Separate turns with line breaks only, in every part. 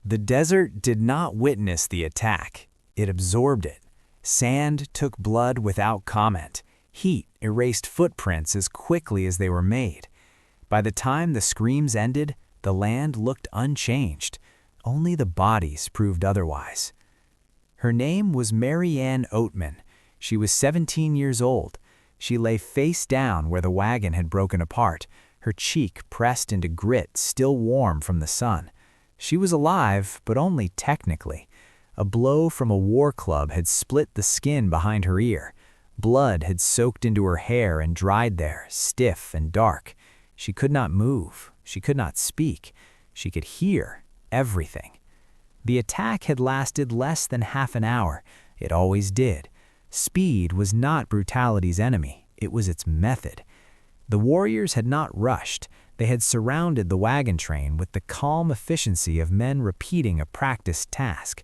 The desert did not witness the attack. It absorbed it. Sand took blood without comment. Heat erased footprints as quickly as they were made. By the time the screams ended, the land looked unchanged. Only the bodies proved otherwise. Her name was Mary Ann Ottoman. She was 17 years old. She lay face down where the wagon had broken apart, her cheek pressed into grit still warm from the sun. She was alive, but only technically. A blow from a war club had split the skin behind her ear. Blood had soaked into her hair and dried there, stiff and dark. She could not move. She could not speak. She could hear everything. The attack had lasted less than half an hour. It always did. Speed was not brutality's enemy. It was its method. The warriors had not rushed. They had surrounded the wagon train with the calm efficiency of men repeating a practiced task.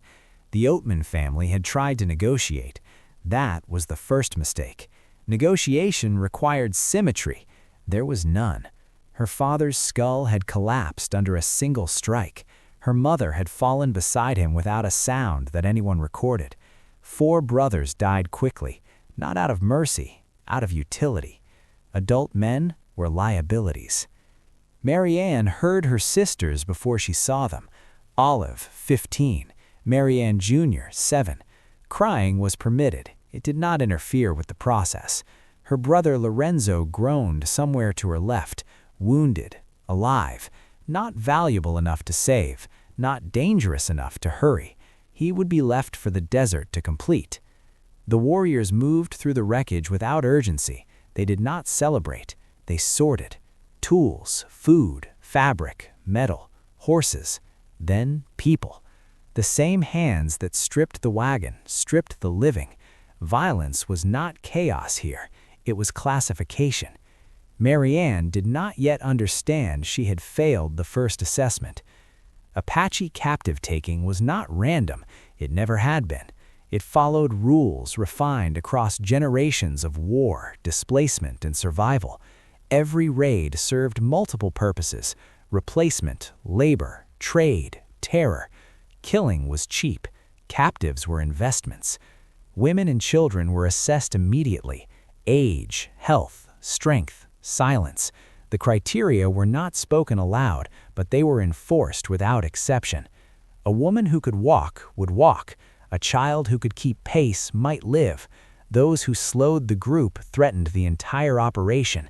The Ottoman family had tried to negotiate. That was the first mistake. Negotiation required symmetry. There was none. Her father's skull had collapsed under a single strike. Her mother had fallen beside him without a sound that anyone recorded. 4 brothers died quickly, not out of mercy, out of utility. Adult men were liabilities. Mary Ann heard her sisters before she saw them. Olive, 15. Mary Ann Jr., 7. Crying was permitted. It did not interfere with the process. Her brother Lorenzo groaned somewhere to her left, wounded, alive, not valuable enough to save, not dangerous enough to hurry. He would be left for the desert to complete. The warriors moved through the wreckage without urgency. They did not celebrate. They sorted. Tools, food, fabric, metal, horses, then people. The same hands that stripped the wagon, stripped the living. Violence was not chaos here. It was classification. Mary Ann did not yet understand she had failed the first assessment. Apache captive-taking was not random. It never had been. It followed rules refined across generations of war, displacement, and survival. Every raid served multiple purposes: replacement, labor, trade, terror. Killing was cheap. Captives were investments. Women and children were assessed immediately: age, health, strength, silence. The criteria were not spoken aloud, but they were enforced without exception. A woman who could walk would walk. A child who could keep pace might live. Those who slowed the group threatened the entire operation.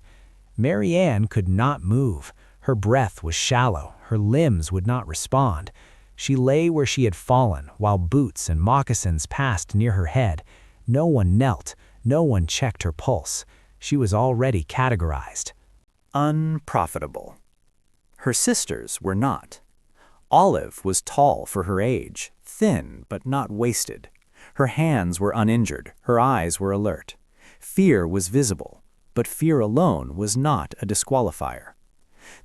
Mary Ann could not move. Her breath was shallow. Her limbs would not respond. She lay where she had fallen, while boots and moccasins passed near her head. No one knelt. No one checked her pulse. She was already categorized. Unprofitable. Her sisters were not. Olive was tall for her age, thin but not wasted. Her hands were uninjured, her eyes were alert. Fear was visible, but fear alone was not a disqualifier.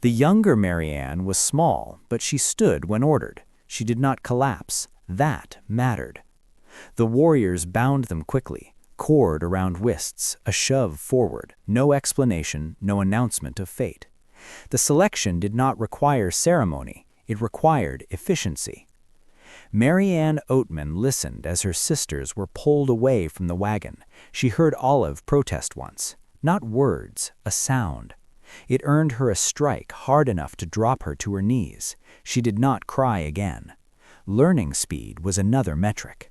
The younger Mary Ann was small, but she stood when ordered. She did not collapse. That mattered. The warriors bound them quickly, cord around wrists, a shove forward, no explanation, no announcement of fate. The selection did not require ceremony, it required efficiency. Mary Ann Ottoman listened as her sisters were pulled away from the wagon. She heard Olive protest once. Not words, a sound. It earned her a strike hard enough to drop her to her knees. She did not cry again. Learning speed was another metric.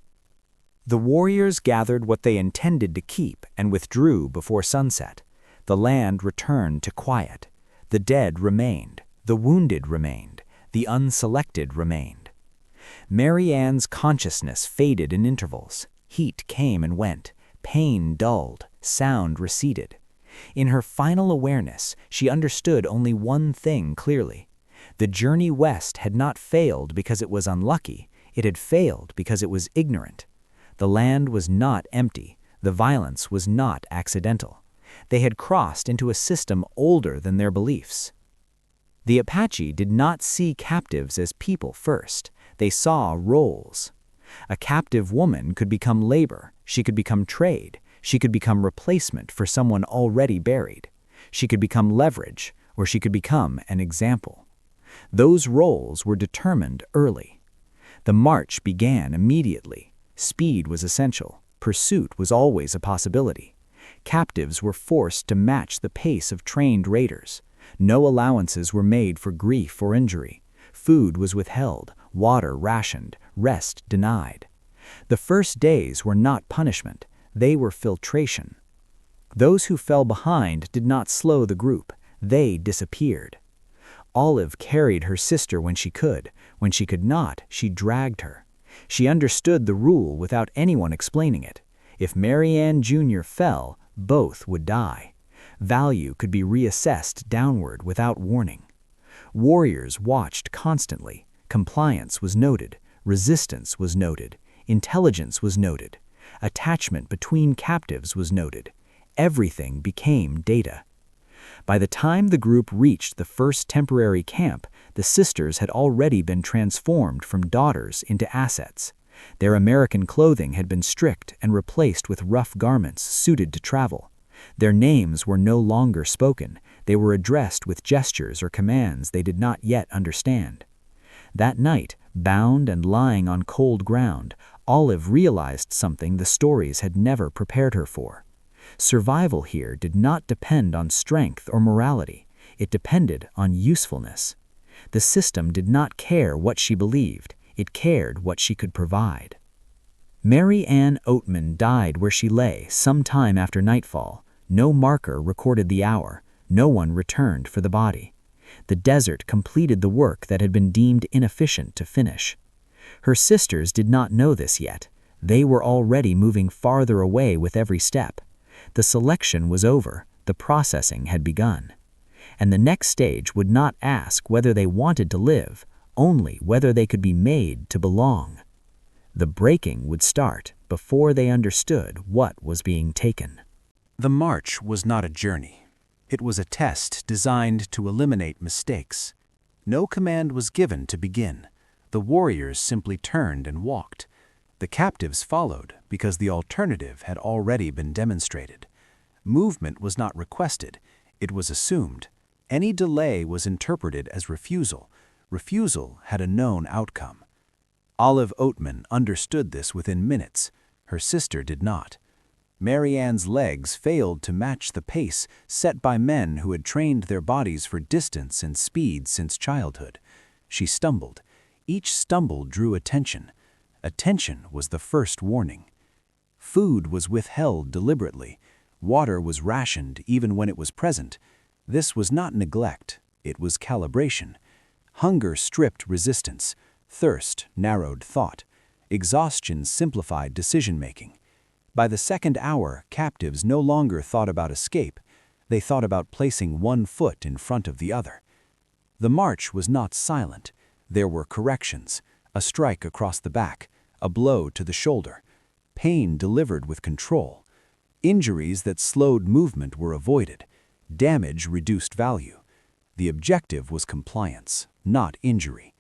The warriors gathered what they intended to keep and withdrew before sunset. The land returned to quiet. The dead remained. The wounded remained. The unselected remained. Mary Ann's consciousness faded in intervals. Heat came and went. Pain dulled. Sound receded. In her final awareness, she understood only one thing clearly. The journey west had not failed because it was unlucky. It had failed because it was ignorant. The land was not empty. The violence was not accidental. They had crossed into a system older than their beliefs. The Apache did not see captives as people first. They saw roles. A captive woman could become labor. She could become trade. She could become replacement for someone already buried. She could become leverage, or she could become an example. Those roles were determined early. The march began immediately. Speed was essential. Pursuit was always a possibility. Captives were forced to match the pace of trained raiders. No allowances were made for grief or injury. Food was withheld, water rationed, rest denied. The first days were not punishment, they were filtration. Those who fell behind did not slow the group, they disappeared. Olive carried her sister when she could not, she dragged her. She understood the rule without anyone explaining it. If Marianne Jr. fell, both would die. Value could be reassessed downward without warning. Warriors watched constantly. Compliance was noted. Resistance was noted. Intelligence was noted. Attachment between captives was noted. Everything became data. By the time the group reached the first temporary camp, the sisters had already been transformed from daughters into assets. Their American clothing had been stripped and replaced with rough garments suited to travel. Their names were no longer spoken, they were addressed with gestures or commands they did not yet understand. That night, bound and lying on cold ground, Olive realized something the stories had never prepared her for. Survival here did not depend on strength or morality, it depended on usefulness. The system did not care what she believed, it cared what she could provide. Mary Ann Ottoman died where she lay some time after nightfall. No marker recorded the hour, no one returned for the body. The desert completed the work that had been deemed inefficient to finish. Her sisters did not know this yet. They were already moving farther away with every step. The selection was over, the processing had begun. And the next stage would not ask whether they wanted to live, only whether they could be made to belong. The breaking would start before they understood what was being taken.
The march was not a journey. It was a test designed to eliminate mistakes. No command was given to begin. The warriors simply turned and walked. The captives followed because the alternative had already been demonstrated. Movement was not requested, it was assumed. Any delay was interpreted as refusal. Refusal had a known outcome. Olive Ottoman understood this within minutes. Her sister did not. Marianne's legs failed to match the pace set by men who had trained their bodies for distance and speed since childhood. She stumbled. Each stumble drew attention. Attention was the first warning. Food was withheld deliberately. Water was rationed even when it was present. This was not neglect, it was calibration. Hunger stripped resistance. Thirst narrowed thought. Exhaustion simplified decision-making. By the second hour, captives no longer thought about escape. They thought about placing one foot in front of the other. The march was not silent. There were corrections. A strike across the back, a blow to the shoulder. Pain delivered with control. Injuries that slowed movement were avoided. Damage reduced value. The objective was compliance, not injury.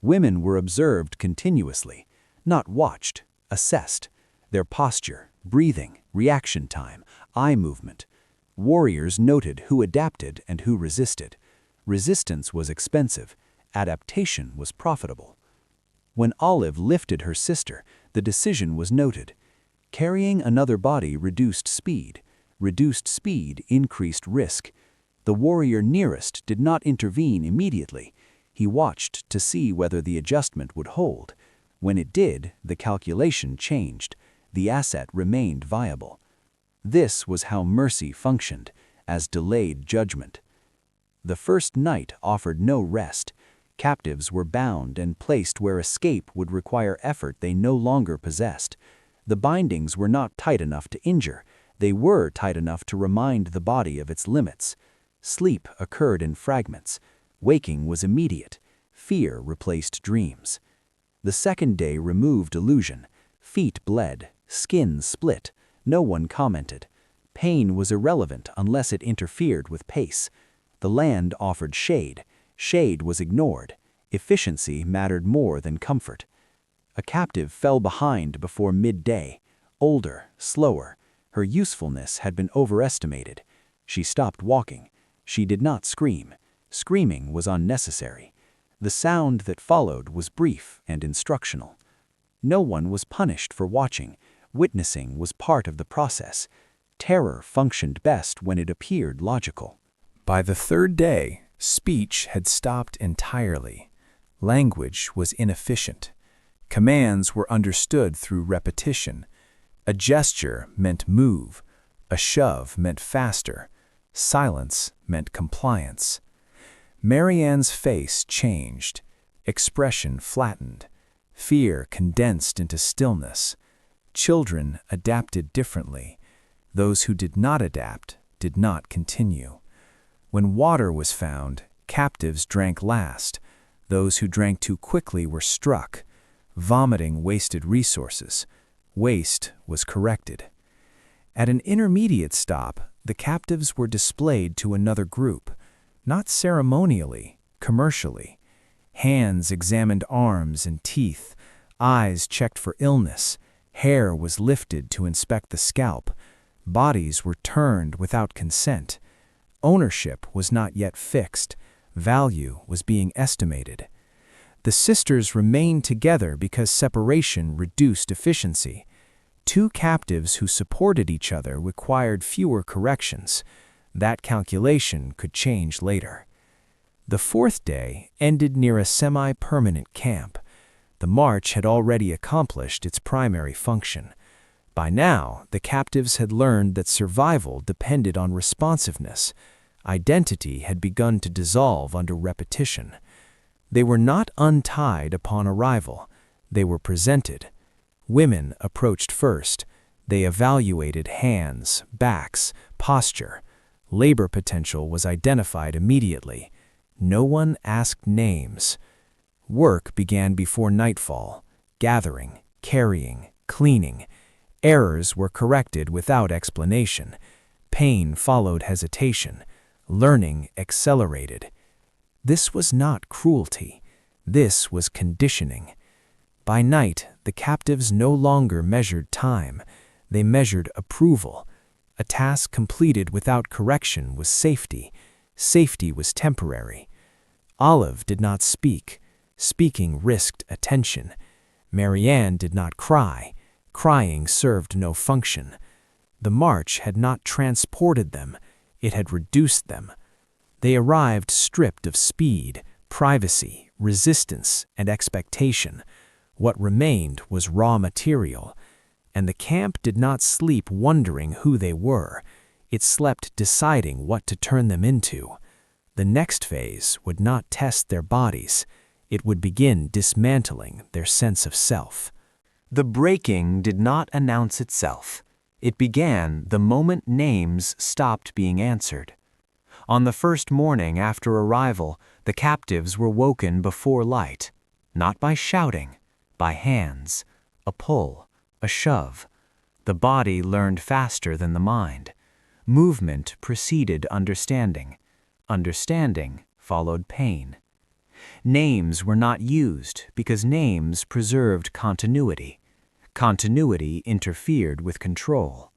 Women were observed continuously, not watched, assessed. Their posture, breathing, reaction time, eye movement. Warriors noted who adapted and who resisted. Resistance was expensive. Adaptation was profitable. When Olive lifted her sister, the decision was noted. Carrying another body reduced speed. Reduced speed increased risk. The warrior nearest did not intervene immediately. He watched to see whether the adjustment would hold. When it did, the calculation changed. The asset remained viable. This was how mercy functioned, as delayed judgment. The first night offered no rest. Captives were bound and placed where escape would require effort they no longer possessed. The bindings were not tight enough to injure. They were tight enough to remind the body of its limits. Sleep occurred in fragments. Waking was immediate. Fear replaced dreams. The second day removed illusion. Feet bled. Skin split. No one commented. Pain was irrelevant unless it interfered with pace. The land offered shade. Shade was ignored. Efficiency mattered more than comfort. A captive fell behind before midday. Older, slower. Her usefulness had been overestimated. She stopped walking. She did not scream. Screaming was unnecessary. The sound that followed was brief and instructional. No one was punished for watching. Witnessing was part of the process. Terror functioned best when it appeared logical.
By the third day, speech had stopped entirely. Language was inefficient. Commands were understood through repetition. A gesture meant move. A shove meant faster. Silence meant compliance. Marianne's face changed. Expression flattened. Fear condensed into stillness. Children adapted differently. Those who did not adapt did not continue. When water was found, captives drank last. Those who drank too quickly were struck. Vomiting wasted resources. Waste was corrected. At an intermediate stop, the captives were displayed to another group, not ceremonially, commercially. Hands examined arms and teeth. Eyes checked for illness. Hair was lifted to inspect the scalp. Bodies were turned without consent. Ownership was not yet fixed. Value was being estimated. The sisters remained together because separation reduced efficiency. Two captives who supported each other required fewer corrections. That calculation could change later. The fourth day ended near a semi-permanent camp. The march had already accomplished its primary function. By now, the captives had learned that survival depended on responsiveness. Identity had begun to dissolve under repetition. They were not untied upon arrival. They were presented. Women approached first. They evaluated hands, backs, posture. Labor potential was identified immediately. No one asked names. Work began before nightfall. Gathering, carrying, cleaning. Errors were corrected without explanation. Pain followed hesitation. Learning accelerated. This was not cruelty. This was conditioning. By night, the captives no longer measured time. They measured approval. A task completed without correction was safety. Safety was temporary. Olive did not speak. Speaking risked attention. Marianne did not cry. Crying served no function. The march had not transported them. It had reduced them. They arrived stripped of speed, privacy, resistance, and expectation. What remained was raw material. And the camp did not sleep wondering who they were. It slept deciding what to turn them into. The next phase would not test their bodies. It would begin dismantling their sense of self. The breaking did not announce itself. It began the moment names stopped being answered. On the first morning after arrival, the captives were woken before light, not by shouting, by hands, a pull, a shove. The body learned faster than the mind. Movement preceded understanding. Understanding followed pain. Names were not used because names preserved continuity. Continuity interfered with control.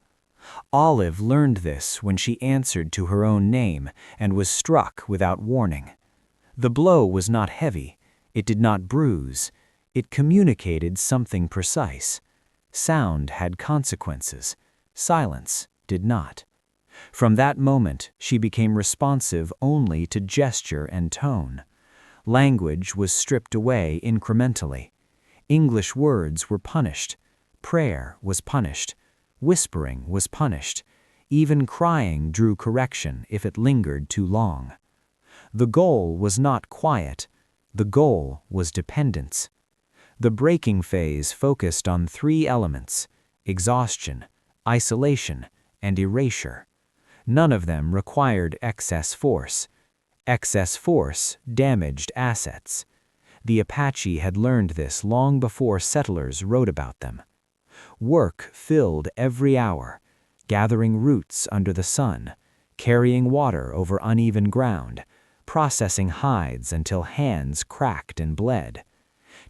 Olive learned this when she answered to her own name and was struck without warning. The blow was not heavy. It did not bruise. It communicated something precise. Sound had consequences. Silence did not. From that moment, she became responsive only to gesture and tone. Language was stripped away incrementally. English words were punished. Prayer was punished. Whispering was punished. Even crying drew correction if it lingered too long. The goal was not quiet. The goal was dependence. The breaking phase focused on three elements: exhaustion, isolation, and erasure. None of them required excess force. Excess force damaged assets. The Apache had learned this long before settlers wrote about them. Work filled every hour, gathering roots under the sun, carrying water over uneven ground, processing hides until hands cracked and bled.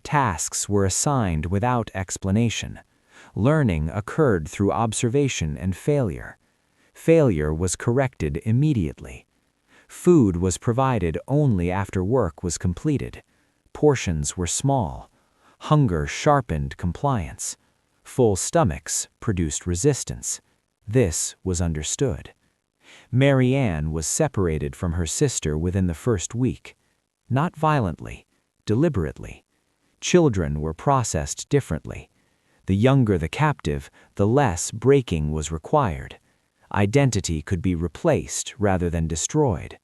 Tasks were assigned without explanation. Learning occurred through observation and failure. Failure was corrected immediately. Food was provided only after work was completed. portions were small. Hunger sharpened compliance. Full stomachs produced resistance. This was understood. Mary Ann was separated from her sister within the first week. Not violently, deliberately. Children were processed differently. The younger the captive, the less breaking was required. Identity could be replaced rather than destroyed.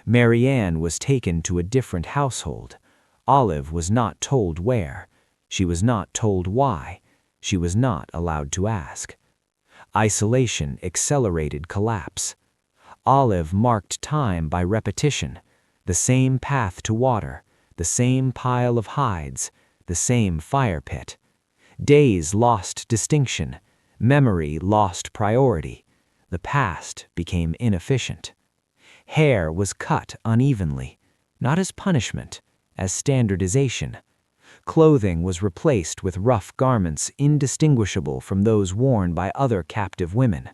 Mary Ann was taken to a different household. Olive was not told where. She was not told why. She was not allowed to ask. Isolation accelerated collapse. Olive marked time by repetition. The same path to water, the same pile of hides, the same fire pit. Days lost distinction. Memory lost priority. The past became inefficient. Hair was cut unevenly, not as punishment, as standardization. Clothing was replaced with rough garments indistinguishable from those worn by other captive women.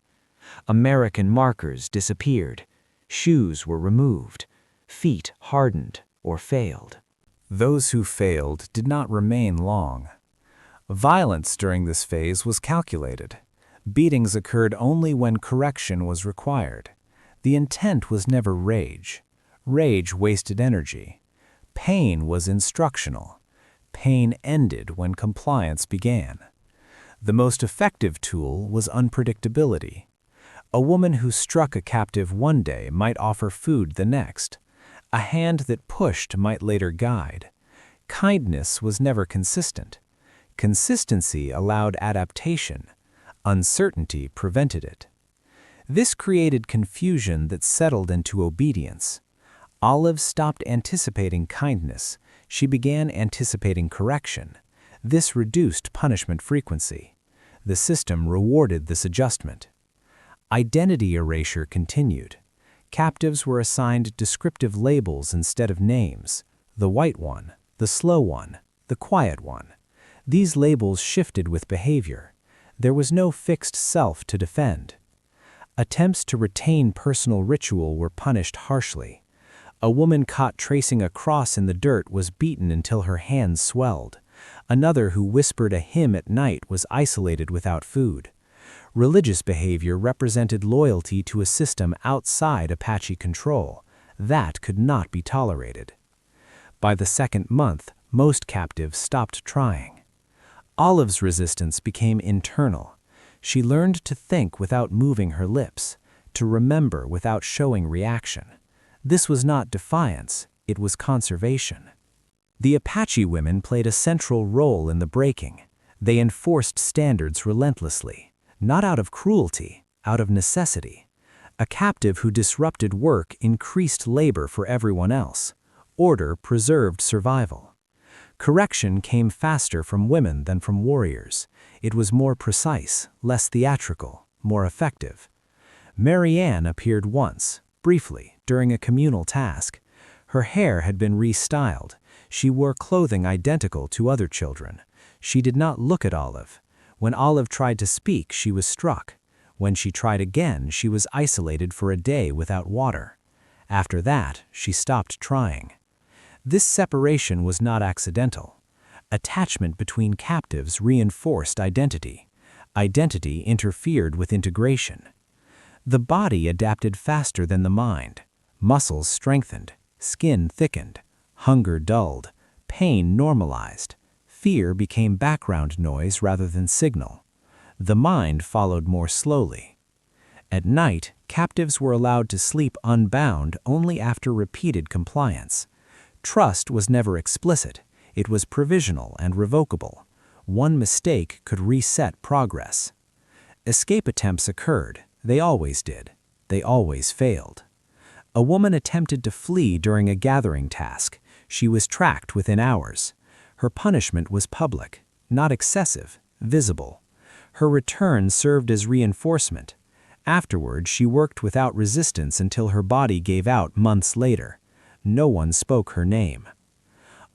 American markers disappeared. Shoes were removed. Feet hardened or failed.
Those who failed did not remain long. Violence during this phase was calculated. Beatings occurred only when correction was required. The intent was never rage. Rage wasted energy. Pain was instructional. Pain ended when compliance began. The most effective tool was unpredictability. A woman who struck a captive one day might offer food the next. A hand that pushed might later guide. Kindness was never consistent. Consistency allowed adaptation. Uncertainty prevented it. This created confusion that settled into obedience. Olive stopped anticipating kindness. She began anticipating correction. This reduced punishment frequency. The system rewarded this adjustment. Identity erasure continued. Captives were assigned descriptive labels instead of names. The white one, the slow one, the quiet one. These labels shifted with behavior. There was no fixed self to defend. Attempts to retain personal ritual were punished harshly. A woman caught tracing a cross in the dirt was beaten until her hands swelled. Another who whispered a hymn at night was isolated without food. Religious behavior represented loyalty to a system outside Apache control. That could not be tolerated. By the second month, most captives stopped trying. Olive's resistance became internal. She learned to think without moving her lips, to remember without showing reaction. This was not defiance, it was conservation. The Apache women played a central role in the breaking. They enforced standards relentlessly. Not out of cruelty, out of necessity. A captive who disrupted work increased labor for everyone else. Order preserved survival. Correction came faster from women than from warriors. It was more precise, less theatrical, more effective. Mary Ann appeared once, briefly, during a communal task. Her hair had been restyled. She wore clothing identical to other children. She did not look at Olive. When Olive tried to speak, she was struck. When she tried again, she was isolated for a day without water. After that, she stopped trying. This separation was not accidental. Attachment between captives reinforced identity. Identity interfered with integration. The body adapted faster than the mind. Muscles strengthened, skin thickened, hunger dulled, pain normalized. Fear became background noise rather than signal. The mind followed more slowly. At night, captives were allowed to sleep unbound only after repeated compliance. Trust was never explicit. It was provisional and revocable. One mistake could reset progress. Escape attempts occurred. They always did. They always failed. A woman attempted to flee during a gathering task. She was tracked within hours. Her punishment was public, not excessive, visible. Her return served as reinforcement. Afterward, she worked without resistance until her body gave out months later. No one spoke her name.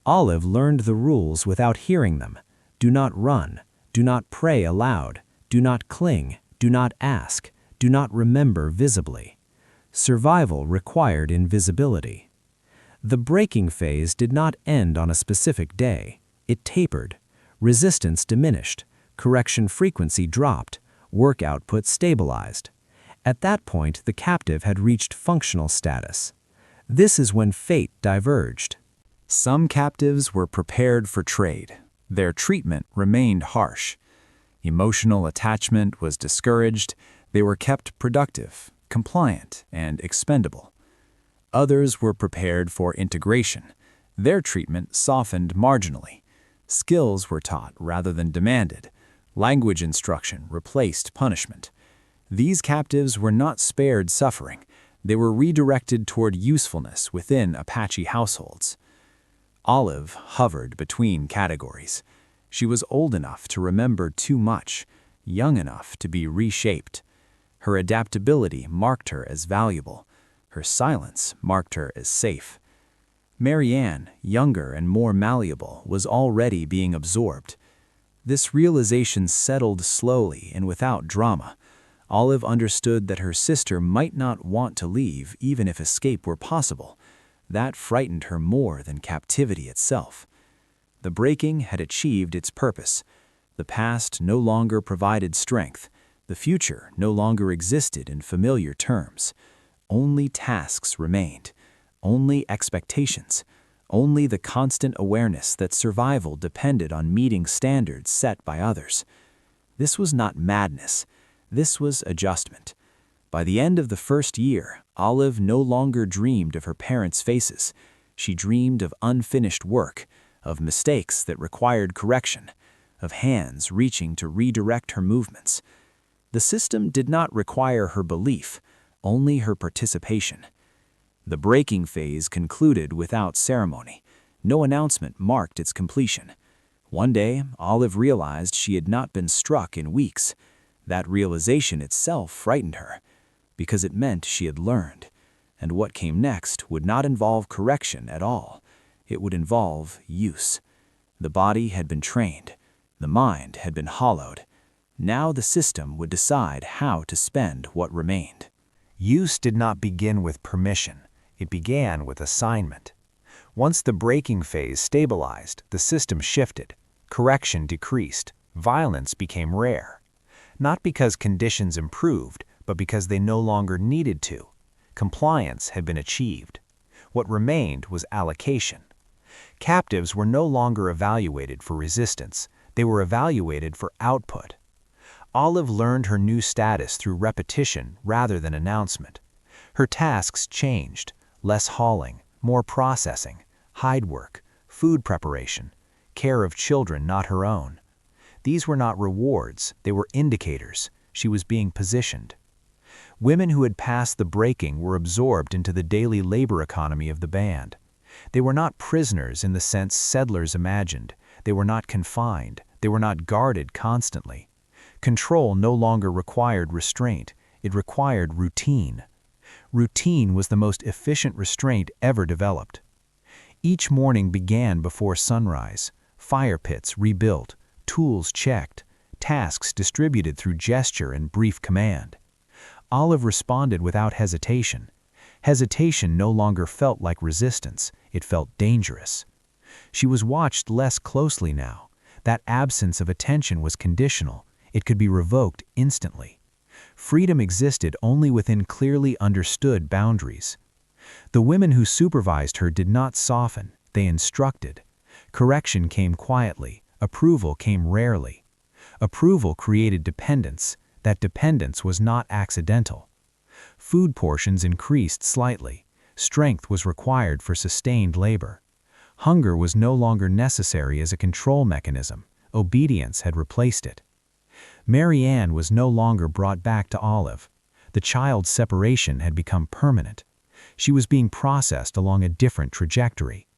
Olive learned the rules without hearing them. Do not run. Do not pray aloud. Do not cling. Do not ask. Do not remember visibly. Survival required invisibility. The breaking phase did not end on a specific day. It tapered. Resistance diminished. Correction frequency dropped. Work output stabilized. At that point, the captive had reached functional status. This is when fate diverged.
Some captives were prepared for trade. Their treatment remained harsh. Emotional attachment was discouraged. They were kept productive, compliant, and expendable. Others were prepared for integration. Their treatment softened marginally. Skills were taught rather than demanded. Language instruction replaced punishment. These captives were not spared suffering. They were redirected toward usefulness within Apache households. Olive hovered between categories. She was old enough to remember too much, young enough to be reshaped. Her adaptability marked her as valuable. Her silence marked her as safe. Marianne, younger and more malleable, was already being absorbed. This realization settled slowly and without drama. Olive understood that her sister might not want to leave even if escape were possible. That frightened her more than captivity itself. The breaking had achieved its purpose. The past no longer provided strength. The future no longer existed in familiar terms. Only tasks remained. Only expectations. Only the constant awareness that survival depended on meeting standards set by others. This was not madness. This was adjustment. By the end of the first year, Olive no longer dreamed of her parents' faces. She dreamed of unfinished work, of mistakes that required correction, of hands reaching to redirect her movements. The system did not require her belief, only her participation. The breaking phase concluded without ceremony. No announcement marked its completion. One day, Olive realized she had not been struck in weeks. That realization itself frightened her, because it meant she had learned, and what came next would not involve correction at all. It would involve use. The body had been trained. The mind had been hollowed. Now the system would decide how to spend what remained. Use did not begin with permission. It began with assignment. Once the breaking phase stabilized, the system shifted. Correction decreased. Violence became rare. Not because conditions improved, but because they no longer needed to. Compliance had been achieved. What remained was allocation. Captives were no longer evaluated for resistance. They were evaluated for output. Olive learned her new status through repetition rather than announcement. Her tasks changed: less hauling, more processing, hide work, food preparation, care of children not her own. These were not rewards, they were indicators. She was being positioned. Women who had passed the breaking were absorbed into the daily labor economy of the band. They were not prisoners in the sense settlers imagined. They were not confined. They were not guarded constantly. Control no longer required restraint. It required routine. Routine was the most efficient restraint ever developed. Each morning began before sunrise. Fire pits rebuilt, tools checked, tasks distributed through gesture and brief command. Olive responded without hesitation. Hesitation no longer felt like resistance. It felt dangerous. She was watched less closely now. That absence of attention was conditional. It could be revoked instantly. Freedom existed only within clearly understood boundaries. The women who supervised her did not soften, they instructed. Correction came quietly, approval came rarely. Approval created dependence. That dependence was not accidental. Food portions increased slightly. Strength was required for sustained labor. Hunger was no longer necessary as a control mechanism. Obedience had replaced it. Marianne was no longer brought back to Olive. The child's separation had become permanent. She was being processed along a different trajectory.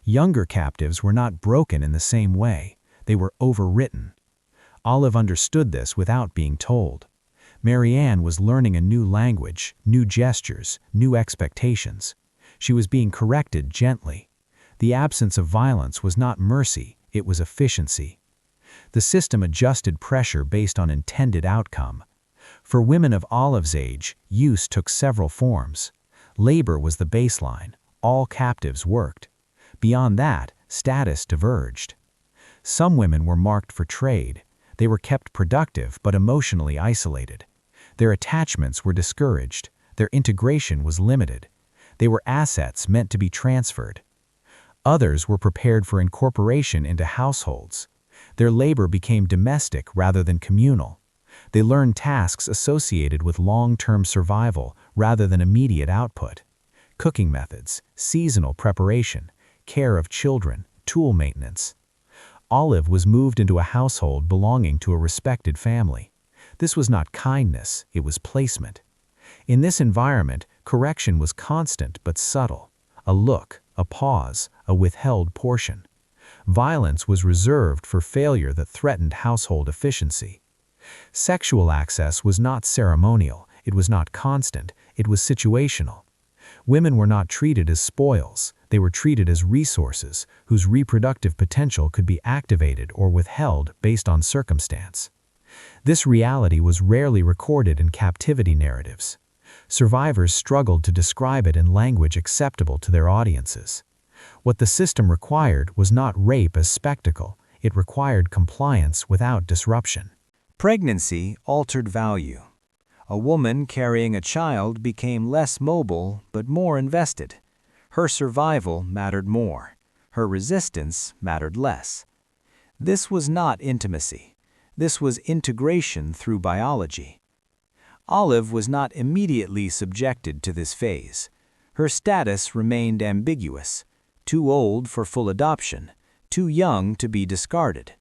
Younger captives were not broken in the same way. They were overwritten. Olive understood this without being told. Marianne was learning a new language, new gestures, new expectations. She was being corrected gently. The absence of violence was not mercy, it was efficiency. The system adjusted pressure based on intended outcome. For women of Olive's age, use took several forms. Labor was the baseline.
all captives worked. Beyond that, status diverged. Some women were marked for trade. They were kept productive but emotionally isolated. Their attachments were discouraged. Their integration was limited. They were assets meant to be transferred. Others were prepared for incorporation into households. Their labor became domestic rather than communal. They learned tasks associated with long-term survival rather than immediate output. Cooking methods, seasonal preparation, care of children, tool maintenance. Olive was moved into a household belonging to a respected family. This was not kindness, it was placement. In this environment, correction was constant but subtle. A look, a pause, a withheld portion. Violence was reserved for failure that threatened household efficiency. Sexual access was not ceremonial, it was not constant, it was situational. Women were not treated as spoils, they were treated as resources whose reproductive potential could be activated or withheld based on circumstance. This reality was rarely recorded in captivity narratives. Survivors struggled to describe it in language acceptable to their audiences. What the system required was not rape as spectacle, it required compliance without disruption.
Pregnancy altered value. A woman carrying a child became less mobile but more invested. Her survival mattered more. Her resistance mattered less. This was not intimacy. This was integration through biology. Olive was not immediately subjected to this phase. Her status remained ambiguous, too old for full adoption, too young to be discarded.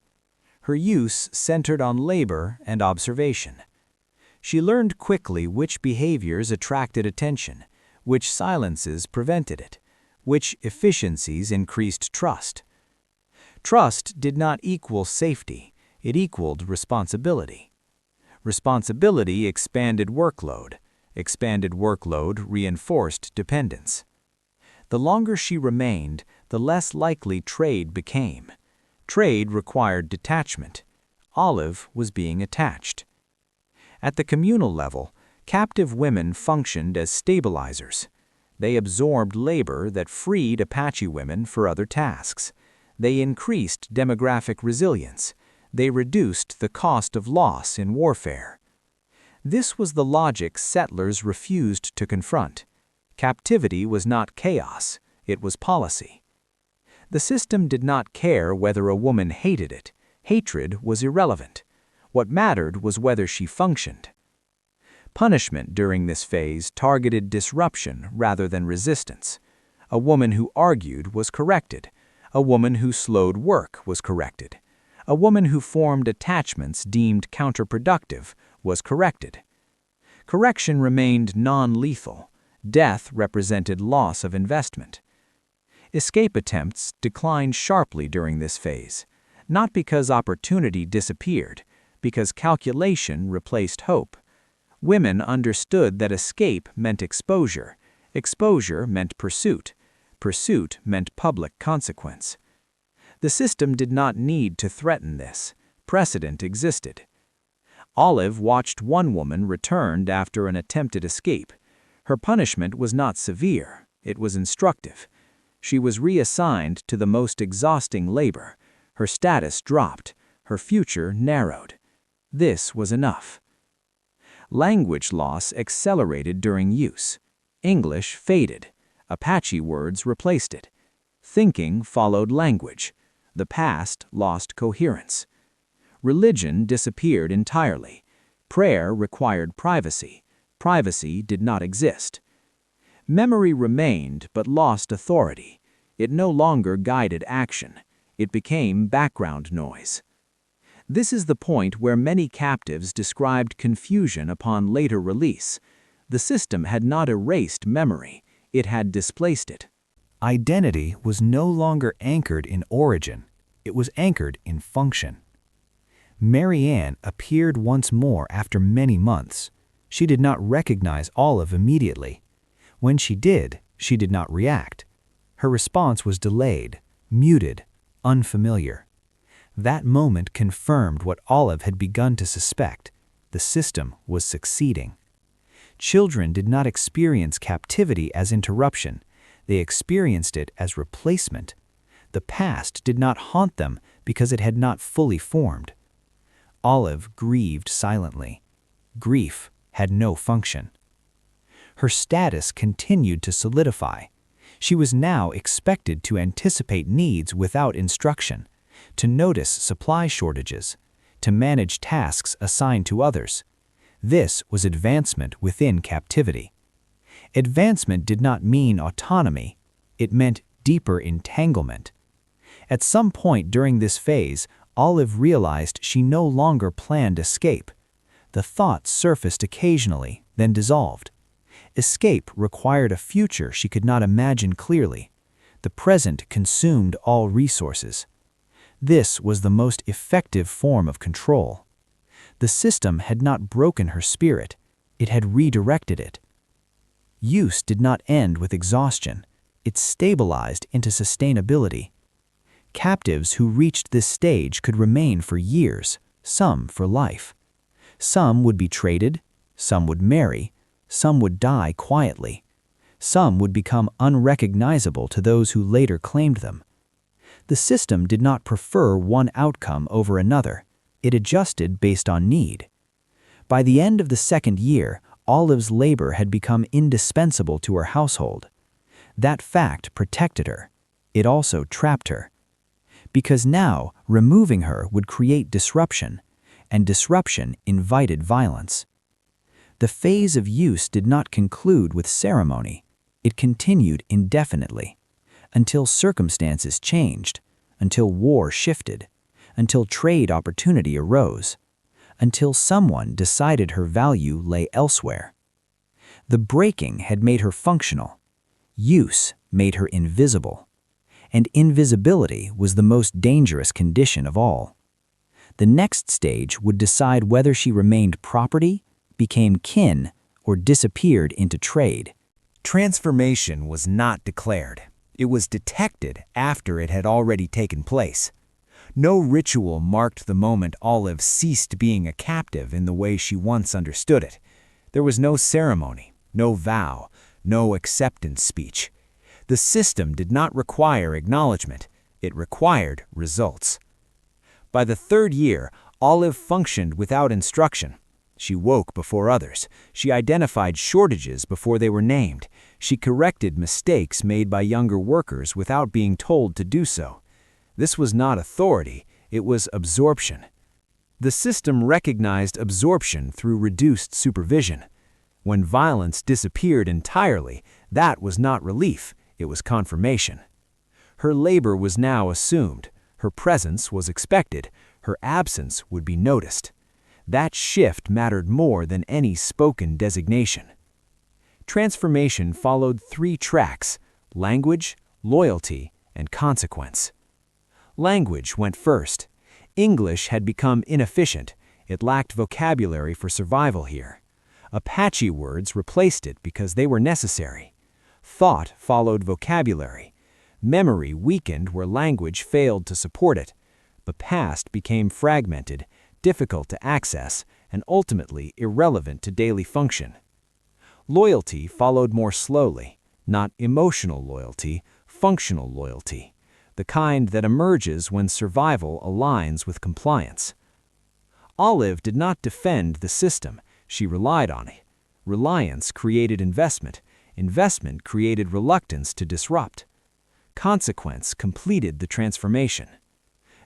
Her use centered on labor and observation. She learned quickly which behaviors attracted attention, which silences prevented it, which efficiencies increased trust. Trust did not equal safety, it equaled responsibility. Responsibility expanded workload reinforced dependence. The longer she remained, the less likely trade became. Trade required detachment. Olive was being attached. At the communal level, captive women functioned as stabilizers. They absorbed labor that freed Apache women for other tasks. They increased demographic resilience. They reduced the cost of loss in warfare. This was the logic settlers refused to confront. Captivity was not chaos, it was policy. The system did not care whether a woman hated it. Hatred was irrelevant. What mattered was whether she functioned. Punishment during this phase targeted disruption rather than resistance. A woman who argued was corrected. A woman who slowed work was corrected. A woman who formed attachments deemed counterproductive was corrected. Correction remained non-lethal. Death represented loss of investment. Escape attempts declined sharply during this phase, not because opportunity disappeared, because calculation replaced hope. Women understood that escape meant exposure. Exposure meant pursuit. Pursuit meant public consequence. The system did not need to threaten this. Precedent existed. Olive watched one woman returned after an attempted escape. Her punishment was not severe, it was instructive. She was reassigned to the most exhausting labor. Her status dropped. Her future narrowed. This was enough. Language loss accelerated during use. English faded. Apache words replaced it. Thinking followed language. The past lost coherence. Religion disappeared entirely. Prayer required privacy. Privacy did not exist. Memory remained but lost authority. It no longer guided action. It became background noise. This is the point where many captives described confusion upon later release. The system had not erased memory, it had displaced it.
Identity was no longer anchored in origin, it was anchored in function. Mary Ann appeared once more after many months. She did not recognize Olive immediately. When she did not react. Her response was delayed, muted, unfamiliar. That moment confirmed what Olive had begun to suspect. The system was succeeding. Children did not experience captivity as interruption.
They experienced it as replacement. The past did not haunt them because it had not fully formed. Olive grieved silently. Grief had no function. Her status continued to solidify. She was now expected to anticipate needs without instruction, to notice supply shortages, to manage tasks assigned to others. This was advancement within captivity. Advancement did not mean autonomy. It meant deeper entanglement. At some point during this phase, Olive realized she no longer planned escape. The thought surfaced occasionally, then dissolved. Escape required a future she could not imagine clearly. The present consumed all resources. This was the most effective form of control. The system had not broken her spirit, it had redirected it. Use did not end with exhaustion, it stabilized into sustainability. Captives who reached this stage could remain for years, some for life. Some would be traded, some would marry, some would die quietly. Some would become unrecognizable to those who later claimed them. The system did not prefer one outcome over another. It adjusted based on need. By the end of the second year, Olive's labor had become indispensable to her household. That fact protected her. It also trapped her. Because now, removing her would create disruption, and disruption invited violence. The phase of use did not conclude with ceremony. It continued indefinitely, until circumstances changed, until war shifted, until trade opportunity arose, until someone decided her value lay elsewhere. The breaking had made her functional. Use made her invisible. And invisibility was the most dangerous condition of all. The next stage would decide whether she remained property, became kin, or disappeared into trade.
Transformation was not declared. It was detected after it had already taken place. No ritual marked the moment Olive ceased being a captive in the way she once understood it. There was no ceremony, no vow, no acceptance speech. The system did not require acknowledgement. It required results. By the third year, Olive functioned without instruction. She woke before others. She identified shortages before they were named. She corrected mistakes made by younger workers without being told to do so. This was not authority, it was absorption. The system recognized absorption through reduced supervision. When violence disappeared entirely, that was not relief, it was confirmation. Her labor was now assumed. Her presence was expected. Her absence would be noticed. That shift mattered more than any spoken designation. Transformation followed 3 tracks: language, loyalty, and consequence. Language went first. English had become inefficient. It lacked vocabulary for survival here. Apache words replaced it because they were necessary. Thought followed vocabulary. Memory weakened where language failed to support it. The past became fragmented, difficult to access, and ultimately irrelevant to daily function. Loyalty followed more slowly, not emotional loyalty, functional loyalty, the kind that emerges when survival aligns with compliance. Olive did not defend the system, she relied on it. Reliance created investment. Investment created reluctance to disrupt. Consequence completed the transformation.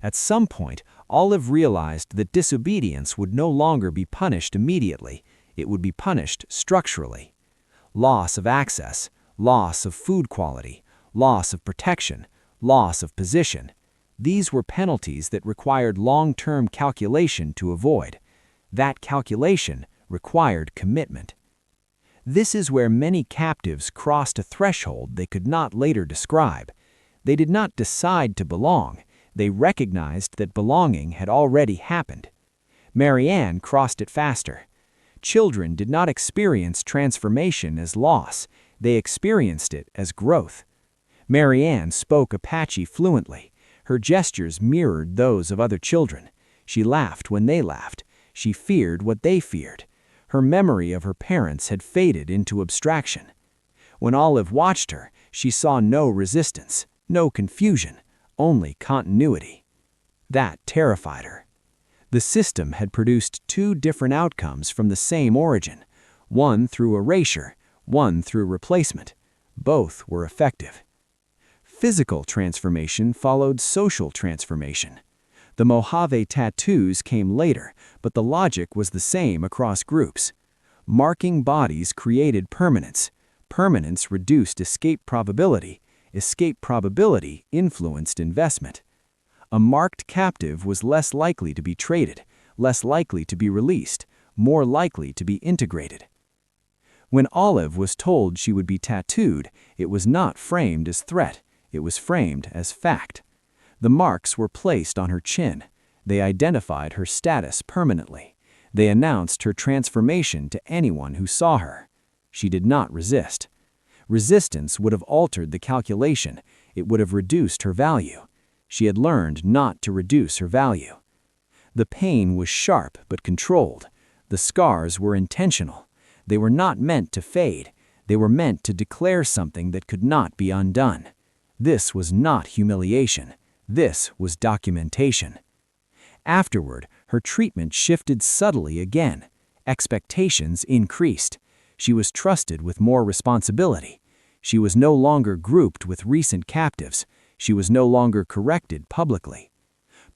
At some point, Olive realized that disobedience would no longer be punished immediately, it would be punished structurally. Loss of access, loss of food quality, loss of protection, loss of position. These were penalties that required long-term calculation to avoid. That calculation required commitment. This is where many captives crossed a threshold they could not later describe. They did not decide to belong. They recognized that belonging had already happened. Marianne crossed it faster. Children did not experience transformation as loss. They experienced it as growth. Marianne spoke Apache fluently. Her gestures mirrored those of other children. She laughed when they laughed. She feared what they feared. Her memory of her parents had faded into abstraction. When Olive watched her, She saw no resistance, no confusion, only continuity. That terrified her. The system had produced two different outcomes from the same origin, one through erasure, one through replacement. Both were effective. Physical transformation followed social transformation. The Mojave tattoos came later, but the logic was the same across groups. Marking bodies created permanence. Permanence reduced escape probability. Escape probability influenced investment. A marked captive was less likely to be traded, less likely to be released, more likely to be integrated. When Olive was told she would be tattooed, it was not framed as threat, it was framed as fact. The marks were placed on her chin. They identified her status permanently. They announced her transformation to anyone who saw her. She did not resist. Resistance would have altered the calculation. It would have reduced her value. She had learned not to reduce her value. The pain was sharp but controlled. The scars were intentional. They were not meant to fade. They were meant to declare something that could not be undone. This was not humiliation. This was documentation. Afterward, her treatment shifted subtly again. Expectations increased. She was trusted with more responsibility. She was no longer grouped with recent captives. She was no longer corrected publicly.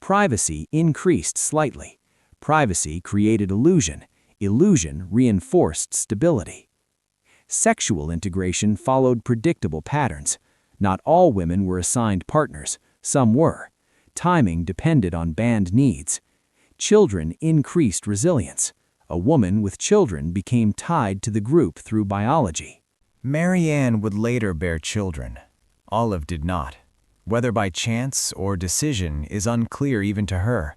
Privacy increased slightly. Privacy created illusion. Illusion reinforced stability. Sexual integration followed predictable patterns. Not all women were assigned partners. Some were. Timing depended on band needs. Children increased resilience. A woman with children became tied to the group through biology.
Marianne would later bear children. Olive did not. Whether by chance or decision is unclear even to her.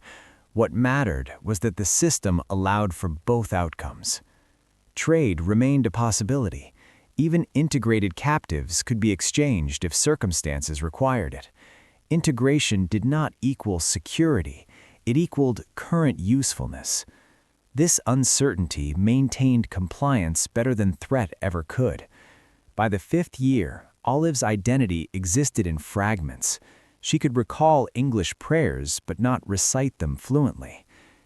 What mattered was that the system allowed for both outcomes. Trade remained a possibility. Even integrated captives could be exchanged if circumstances required it. Integration did not equal security. It equaled current usefulness. This uncertainty maintained compliance better than threat ever could. By the 5th year, Olive's identity existed in fragments. She could recall English prayers but not recite them fluently.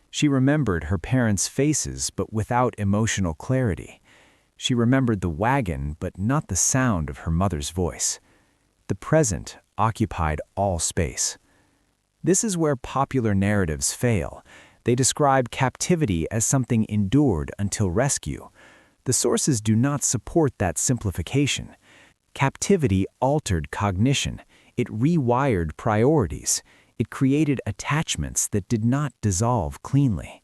She remembered her parents' faces but without emotional clarity. She remembered the wagon but not the sound of her mother's voice. The present occupied all space. This is where popular narratives fail. They describe captivity as something endured until rescue. The sources do not support that simplification. Captivity altered cognition. It rewired priorities. It created attachments that did not dissolve cleanly.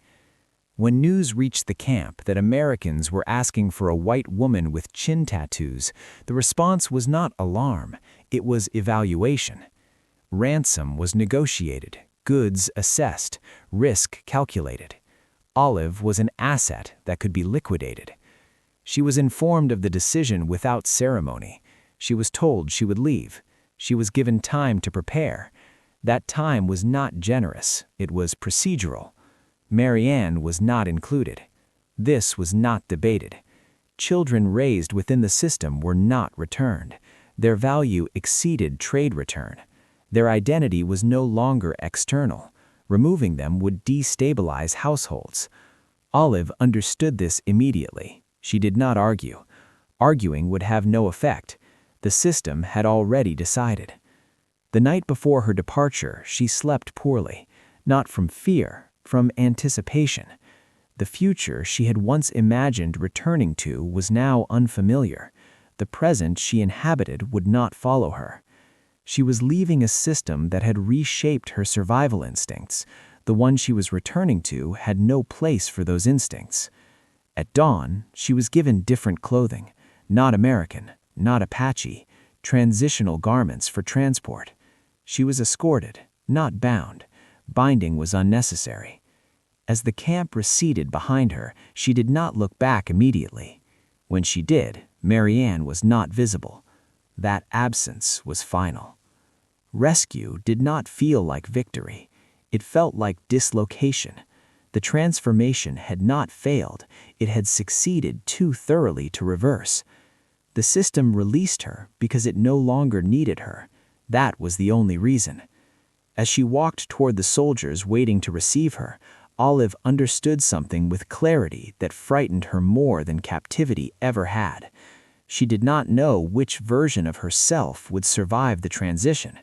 When news reached the camp that Americans were asking for a white woman with chin tattoos, the response was not alarm, it was evaluation. Ransom was negotiated, goods assessed, risk calculated. Olive was an asset that could be liquidated. She was informed of the decision without ceremony. She was told she would leave. She was given time to prepare. That time was not generous, it was procedural. Marianne was not included. This was not debated. Children raised within the system were not returned. Their value exceeded trade return. Their identity was no longer external. Removing them would destabilize households. Olive understood this immediately. She did not argue. Arguing would have no effect. The system had already decided. The night before her departure, she slept poorly, not from fear, from anticipation. The future she had once imagined returning to was now unfamiliar. The present she inhabited would not follow her. She was leaving a system that had reshaped her survival instincts. The one she was returning to had no place for those instincts. At dawn, she was given different clothing, not American, not Apache, transitional garments for transport. She was escorted, not bound. Binding was unnecessary. As the camp receded behind her, she did not look back immediately. When she did, Marianne was not visible. That absence was final. Rescue did not feel like victory. It felt like dislocation. The transformation had not failed. It had succeeded too thoroughly to reverse.
The system released her because it no longer needed her. That was the only reason. As she walked toward the soldiers waiting to receive her, Olive understood something with clarity that frightened her more than captivity ever had. She did not know which version of herself would survive the transition,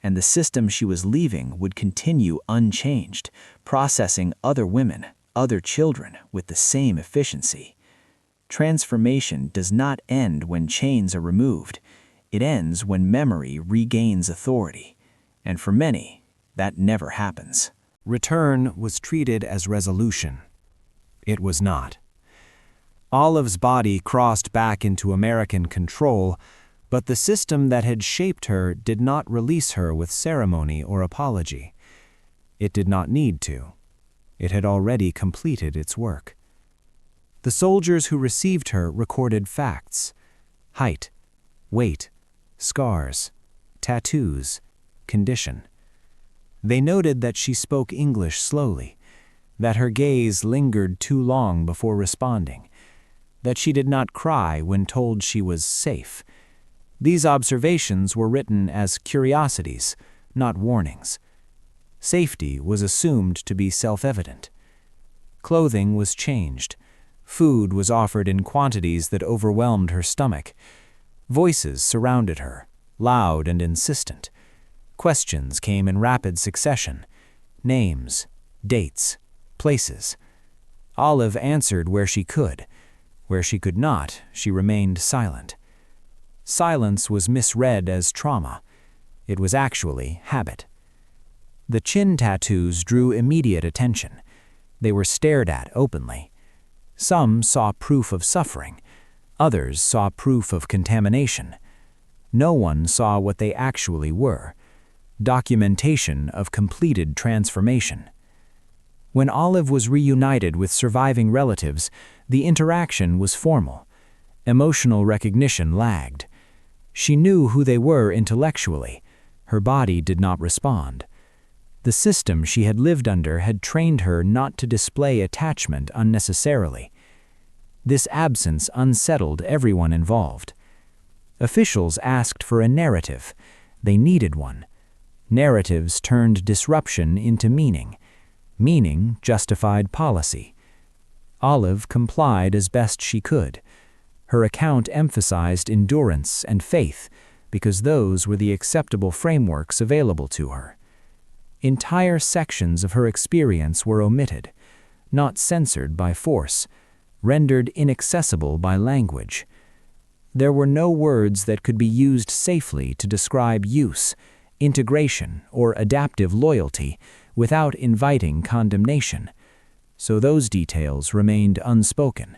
and the system she was leaving would continue unchanged, processing other women, other children with the same efficiency. Transformation does not end when chains are removed. It ends when memory regains authority. And for many, that never happens.
Return was treated as resolution. It was not. Olive's body crossed back into American control, but the system that had shaped her did not release her with ceremony or apology. It did not need to. It had already completed its work. The soldiers who received her recorded facts: height, weight, scars, tattoos, condition. They noted that she spoke English slowly, that her gaze lingered too long before responding, that she did not cry when told she was safe. These observations were written as curiosities, not warnings. Safety was assumed to be self-evident. Clothing was changed. Food was offered in quantities that overwhelmed her stomach. Voices surrounded her, loud and insistent. Questions came in rapid succession. Names, dates, places. Olive answered where she could. Where she could not, she remained silent. Silence was misread as trauma. It was actually habit. The chin tattoos drew immediate attention. They were stared at openly. Some saw proof of suffering. Others saw proof of contamination. No one saw what they actually were: documentation of completed transformation. When Olive was reunited with surviving relatives, the interaction was formal. Emotional recognition lagged. She knew who they were intellectually. Her body did not respond. The system she had lived under had trained her not to display attachment unnecessarily. This absence unsettled everyone involved. Officials asked for a narrative. They needed one. Narratives turned disruption into meaning. Meaning justified policy. Olive complied as best she could. Her account emphasized endurance and faith because those were the acceptable frameworks available to her. Entire sections of her experience were omitted, not censored by force, rendered inaccessible by language. There were no words that could be used safely to describe use, integration, or adaptive loyalty without inviting condemnation, so those details remained unspoken.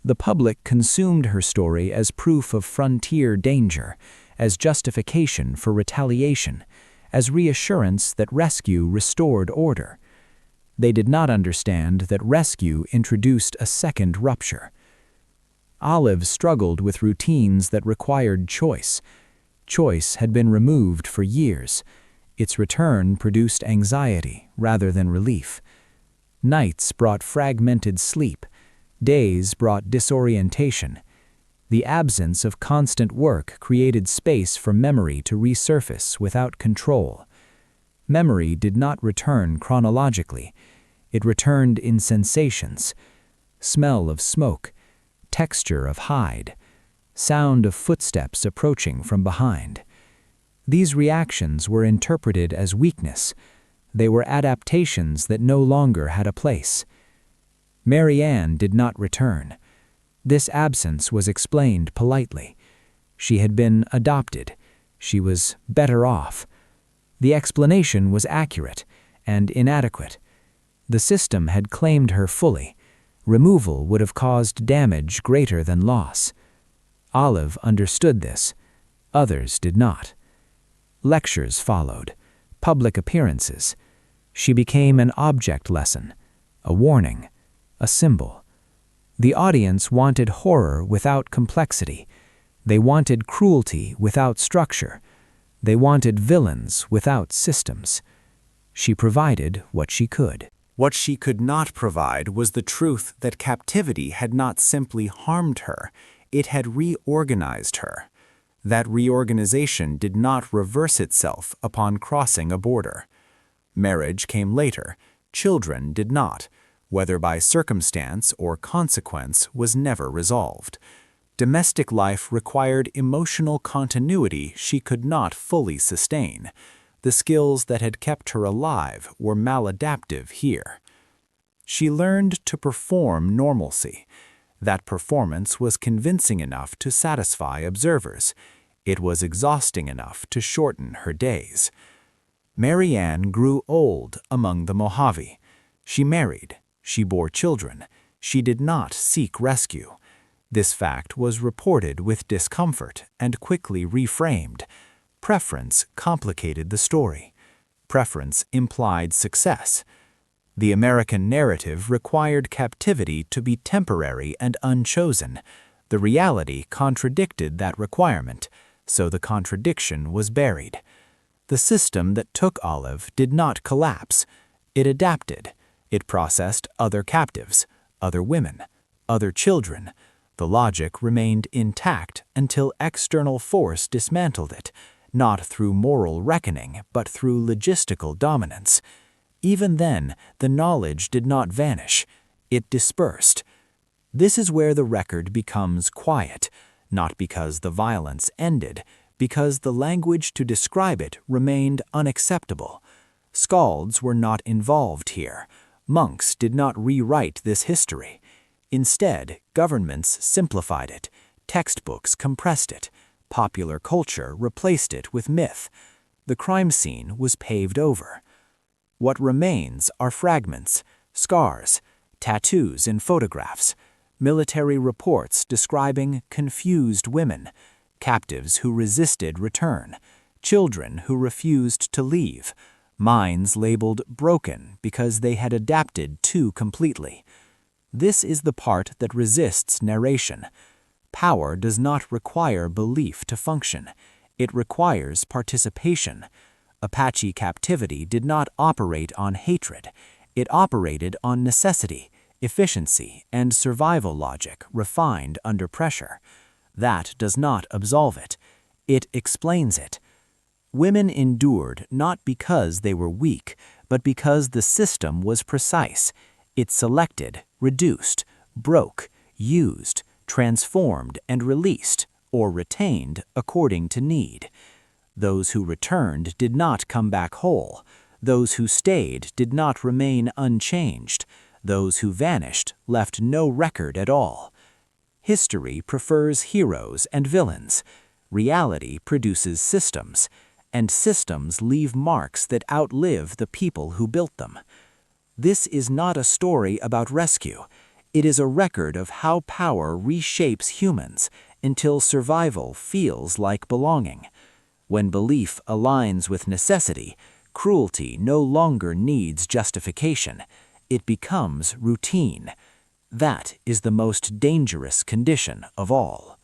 The public consumed her story as proof of frontier danger, as justification for retaliation, as reassurance that rescue restored order. They did not understand that rescue introduced a second rupture. Olive struggled with routines that required choice. Choice had been removed for years. Its return produced anxiety rather than relief. Nights brought fragmented sleep. Days brought disorientation. The absence of constant work created space for memory to resurface without control. Memory did not return chronologically. It returned in sensations: smell of smoke, texture of hide, sound of footsteps approaching from behind. These reactions were interpreted as weakness. They were adaptations that no longer had a place. Mary Ann did not return. This absence was explained politely. She had been adopted. She was better off. The explanation was accurate and inadequate. The system had claimed her fully. Removal would have caused damage greater than loss. Olive understood this. Others did not. Lectures followed. Public appearances. She became an object lesson, a warning, a symbol. The audience wanted horror without complexity. They wanted cruelty without structure. They wanted villains without systems. She provided what she could. What she could not provide was the truth that captivity had not simply harmed her,
It had reorganized her. That reorganization did not reverse itself upon crossing a border. Marriage came later, children did not. Whether by circumstance or consequence was never resolved. Domestic life required emotional continuity she could not fully sustain. The skills that had kept her alive were maladaptive here. She learned to perform normalcy. That performance was convincing enough to satisfy observers. It was exhausting enough to shorten her days. Marianne grew old among the Mojave. She married. She bore children. She did not seek rescue. This fact was reported with discomfort and quickly reframed. Preference complicated the story. Preference implied success. The American narrative required captivity to be temporary and unchosen. The reality contradicted that requirement, so the contradiction was buried. The system that took Olive did not collapse. It adapted. It processed other captives, other women, other children. The logic remained intact until external force dismantled it, not through moral reckoning, but through logistical dominance. Even then, the knowledge did not vanish. It dispersed. This is where the record becomes quiet, not because the violence ended, because the language to describe it remained unacceptable. Scalds were not involved here. Monks did not rewrite this history. Instead, governments simplified it, textbooks compressed it, popular culture replaced it with myth. The crime scene was paved over. What remains are fragments, scars, tattoos in photographs, military reports describing confused women, captives who resisted return, children who refused to leave, minds labeled broken because they had adapted too completely. This is the part that resists narration. Power does not require belief to function. It requires participation. Apache Captivity did not operate on hatred. It operated on necessity, efficiency, and survival logic refined under pressure. That does not absolve it. It explains it. Women endured not because they were weak, but because the system was precise. It selected, reduced, broke, used, transformed, and released, or retained according to need. Those who returned did not come back whole. Those who stayed did not remain unchanged. Those who vanished left no record at all. History prefers heroes and villains. Reality produces systems, and systems leave marks that outlive the people who built them. This is not a story about rescue. It is a record of how power reshapes humans until survival feels like belonging. When belief aligns with necessity, cruelty no longer needs justification. It becomes routine. That is the most dangerous condition of all.